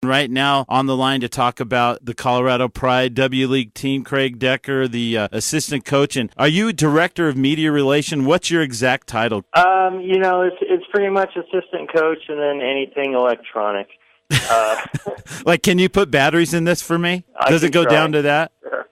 Right now on the line to talk about the Colorado Pride W League team, Craig Decker, the assistant coach. And are you director of media relation? What's your exact title? It's pretty much assistant coach and then anything electronic. Like, can you put batteries in this for me? Does it go down to that? Sure.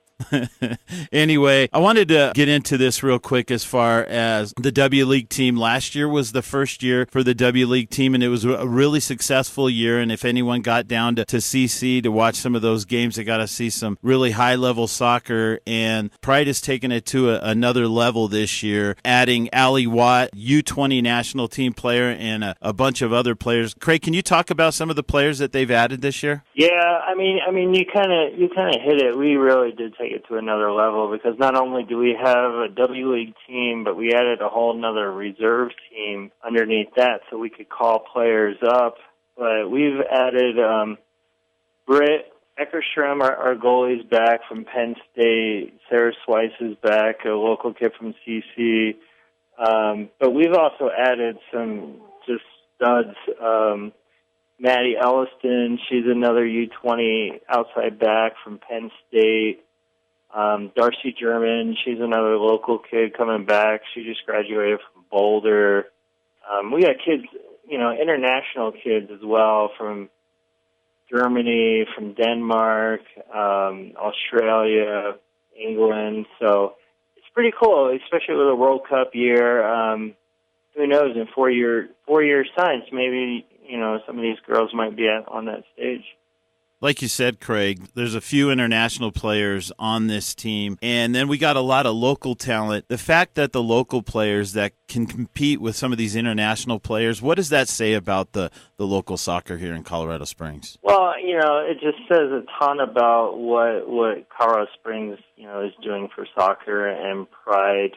Anyway, I wanted to get into this real quick as far as the W League team. Last year was the first year for the W League team, and it was a really successful year. And if anyone got down to CC to watch some of those games, they got to see some really high-level soccer. And Pride has taken it to another level this year, adding Allie Watt, U20 national team player, and a bunch of other players. Craig, can you talk about some of the players that they've added this year? Yeah, I mean, you kind of hit it. We really did take it to another level because not only do we have a W League team, but we added a whole nother reserve team underneath that so we could call players up. But we've added Britt Eckerstrom, our goalie's back from Penn State. Sarah Swice is back, a local kid from CC. But we've also added some just studs. Maddie Elliston, she's another U20 outside back from Penn State. Darcy German, she's another local kid coming back. She just graduated from Boulder. We got kids, international kids as well from Germany, from Denmark, Australia, England. So it's pretty cool, especially with a World Cup year. Who knows, in 4 years' time, maybe, some of these girls might be on that stage. Like you said, Craig, there's a few international players on this team, and then we got a lot of local talent. The fact that the local players that can compete with some of these international players, what does that say about the local soccer here in Colorado Springs? Well, it just says a ton about what Colorado Springs, is doing for soccer and Pride.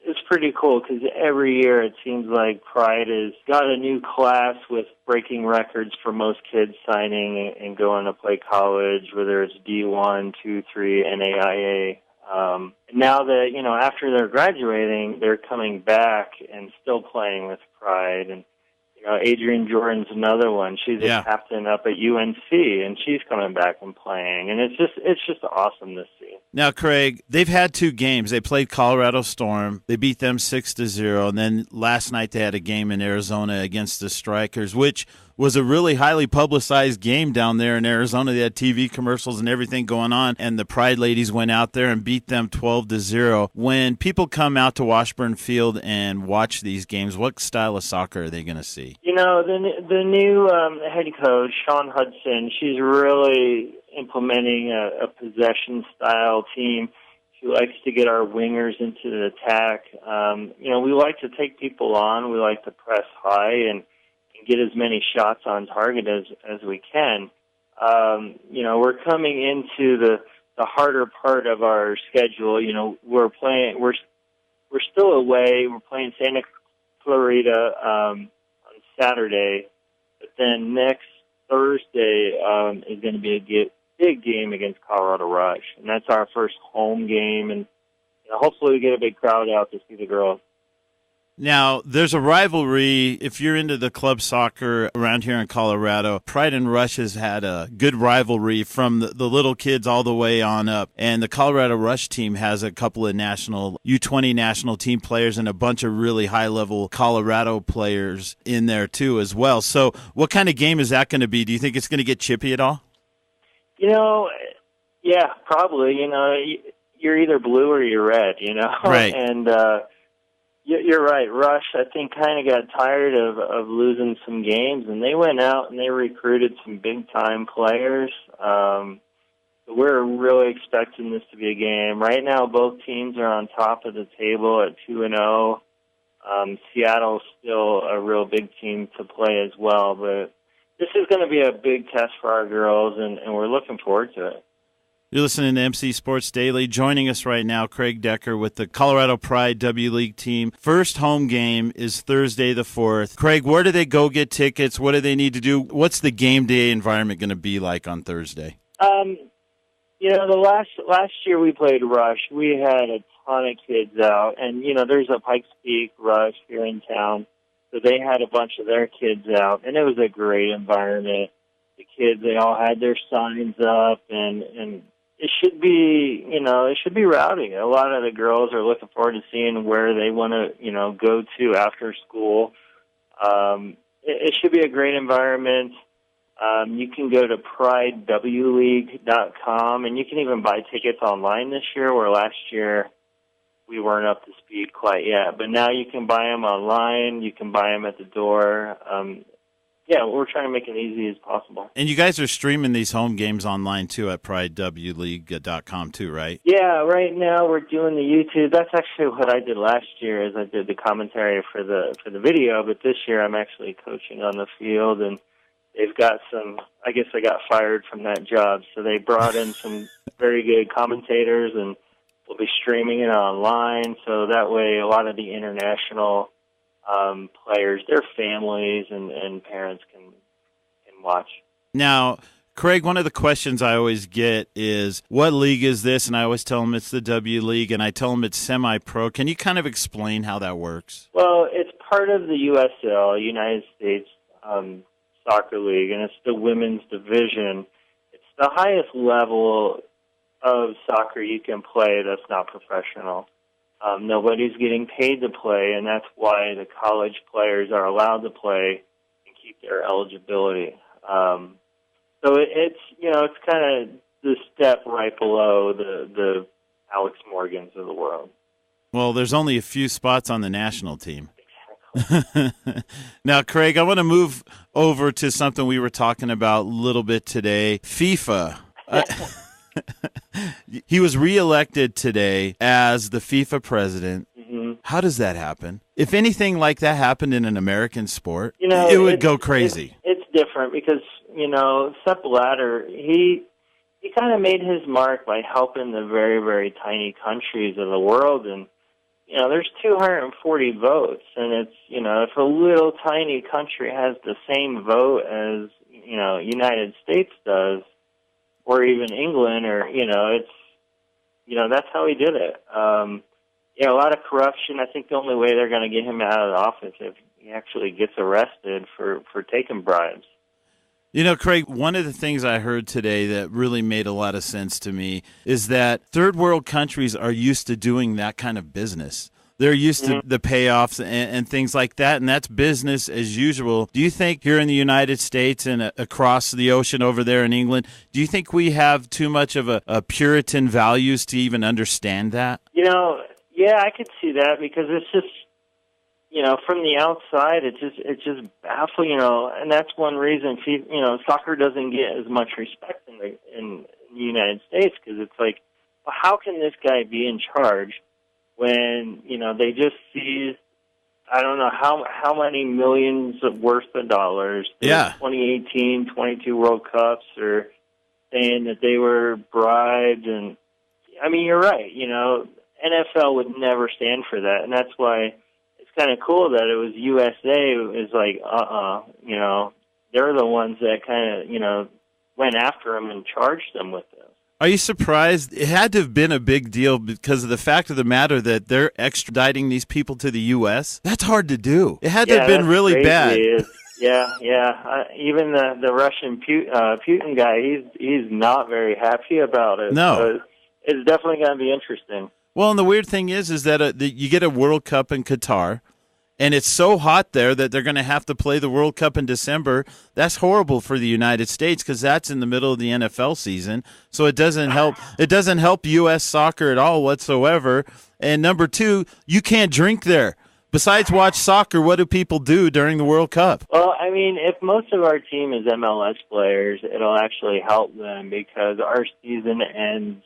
It's pretty cool because every year it seems like Pride has got a new class with breaking records for most kids signing and going to play college, whether it's D1, 2, 3, NAIA. Now that, after they're graduating, they're coming back and still playing with Pride. And, Adrienne Jordan's another one. She's a captain up at UNC, and she's coming back and playing. And it's just awesome to see. Now, Craig, they've had 2 games. They played Colorado Storm. They beat them 6-0. And then last night they had a game in Arizona against the Strikers, which was a really highly publicized game down there in Arizona. They had TV commercials and everything going on, and the Pride ladies went out there and beat them 12-0. When people come out to Washburn Field and watch these games, what style of soccer are they going to see? The new head coach, Sean Hudson, she's really implementing a possession-style team. She likes to get our wingers into the attack. We like to take people on. We like to press high and get as many shots on target as we can. We're coming into the harder part of our schedule. We're still away. We're playing Santa Clarita on Saturday, but then next Thursday is going to be a big game against Colorado Rush, and that's our first home game, and hopefully we get a big crowd out to see the girls. Now, there's a rivalry. If you're into the club soccer around here in Colorado, Pride and Rush has had a good rivalry from the little kids all the way on up. And the Colorado Rush team has a couple of U20 national team players and a bunch of really high-level Colorado players in there, too, as well. So what kind of game is that going to be? Do you think it's going to get chippy at all? Yeah, probably. You're either blue or you're red, Right. And you're right. Rush, I think, kind of got tired of losing some games, and they went out and they recruited some big-time players. We're really expecting this to be a game. Right now, both teams are on top of the table at 2-0. Seattle's still a real big team to play as well, but this is going to be a big test for our girls, and we're looking forward to it. You're listening to MC Sports Daily. Joining us right now, Craig Decker with the Colorado Pride W League team. First home game is Thursday the 4th. Craig, where do they go get tickets? What do they need to do? What's the game day environment going to be like on Thursday? The last year we played Rush, we had a ton of kids out, and there's a Pikes Peak Rush here in town, so they had a bunch of their kids out, and it was a great environment. the kids, they all had their signs up, and it should be, it should be rowdy. A lot of the girls are looking forward to seeing where they want to, go to after school. It should be a great environment. You can go to pridewleague.com, and you can even buy tickets online this year, where last year we weren't up to speed quite yet. But now you can buy them online. You can buy them at the door. We're trying to make it easy as possible. And you guys are streaming these home games online, too, at pridewleague.com, too, right? Yeah, right now we're doing the YouTube. That's actually what I did last year, is I did the commentary for the video, but this year I'm actually coaching on the field, and they've got I guess I got fired from that job, so they brought in some very good commentators, and we'll be streaming it online, so that way a lot of the international players, their families and parents can watch. Now, Craig, one of the questions I always get is, what league is this? And I always tell them it's the W League, and I tell them it's semi-pro. Can you kind of explain how that works? Well, it's part of the USL, United States Soccer League, and it's the women's division. It's the highest level of soccer you can play that's not professional. Nobody's getting paid to play, and that's why the college players are allowed to play and keep their eligibility. So it's kind of the step right below the Alex Morgans of the world. Well, there's only a few spots on the national team. Now, Craig, I want to move over to something we were talking about a little bit today, FIFA. He was reelected today as the FIFA president. Mm-hmm. How does that happen? If anything like that happened in an American sport, it would go crazy. It's different because, Sepp Blatter, he kind of made his mark by helping the very, very tiny countries of the world. And, there's 240 votes. And it's, if a little tiny country has the same vote as, United States does, or even England, or, that's how he did it. A lot of corruption. I think the only way they're going to get him out of the office if he actually gets arrested for taking bribes. Craig, one of the things I heard today that really made a lot of sense to me is that third world countries are used to doing that kind of business. They're used to the payoffs and things like that, and that's business as usual. Do you think here in the United States and across the ocean over there in England, do you think we have too much of a Puritan values to even understand that? Yeah, I could see that because it's just, from the outside, it's just baffling, and that's one reason, soccer doesn't get as much respect in the United States, because it's like, well, how can this guy be in charge when, they just seized, I don't know how many millions worth of dollars. Yeah. 2018, 22 World Cups, or saying that they were bribed, and I mean, you're right, NFL would never stand for that, and that's why it's kind of cool that it was USA. It was like, they're the ones that kind of, went after them and charged them with this. Are you surprised? It had to have been a big deal because of the fact of the matter that they're extraditing these people to the U.S. That's hard to do. It had to have been really bad. Yeah. Even the Russian Putin guy, he's not very happy about it. No. So it's definitely going to be interesting. Well, and the weird thing is that you get a World Cup in Qatar, and it's so hot there that they're going to have to play the World Cup in December. That's horrible for the United States because that's in the middle of the NFL season. So it doesn't help. It doesn't help U.S. soccer at all whatsoever. And number two, you can't drink there. Besides watch soccer, what do people do during the World Cup? Well, I mean, if most of our team is MLS players, it'll actually help them because our season ends.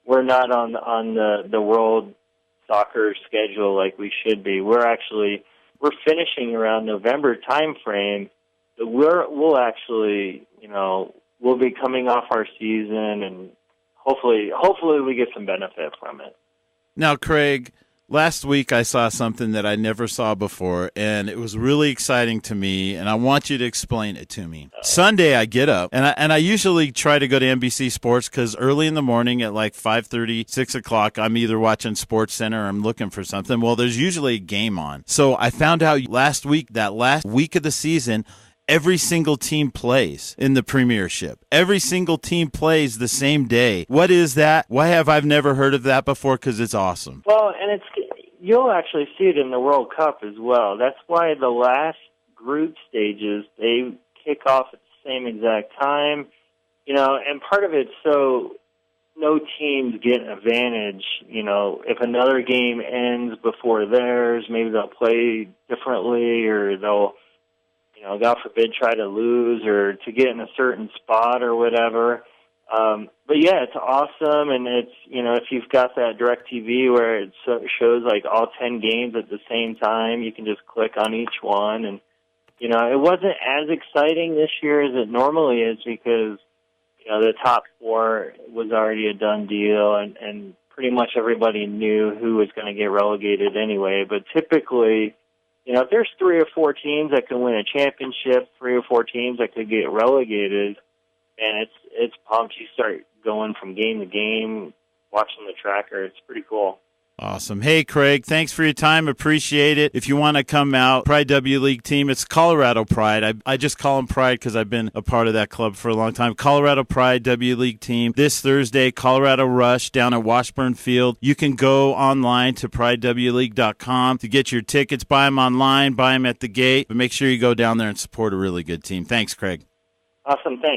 We're not on the world soccer schedule like we should be. We're finishing around November time frame. We'll actually, we'll be coming off our season, and hopefully we get some benefit from it. Now, Craig, last week I saw something that I never saw before, and it was really exciting to me, and I want you to explain it to me. Sunday I get up, and I usually try to go to NBC Sports because early in the morning at like 5:30, 6 o'clock, I'm either watching SportsCenter or I'm looking for something. Well, there's usually a game on. So I found out last week, that last week of the season, every single team plays in the Premiership. Every single team plays the same day. What is that? Why have I never heard of that before? Because it's awesome. Well, and you'll actually see it in the World Cup as well. That's why the last group stages, they kick off at the same exact time. And part of it's so no teams get an advantage. If another game ends before theirs, maybe they'll play differently, or they'll, God forbid, try to lose or to get in a certain spot or whatever. But yeah, it's awesome, and it's, if you've got that DirecTV where it shows like all 10 games at the same time, you can just click on each one, and it wasn't as exciting this year as it normally is because the top four was already a done deal, and pretty much everybody knew who was going to get relegated anyway. But typically, if there's 3 or 4 teams that can win a championship, 3 or 4 teams that could get relegated, and it's pumped. You start going from game to game, watching the tracker. It's pretty cool. Awesome. Hey, Craig, thanks for your time. Appreciate it. If you want to come out, Pride W League team, it's Colorado Pride. I just call them Pride because I've been a part of that club for a long time. Colorado Pride W League team. This Thursday, Colorado Rush down at Washburn Field. You can go online to pridewleague.com to get your tickets. Buy them online, buy them at the gate. But make sure you go down there and support a really good team. Thanks, Craig. Awesome. Thanks.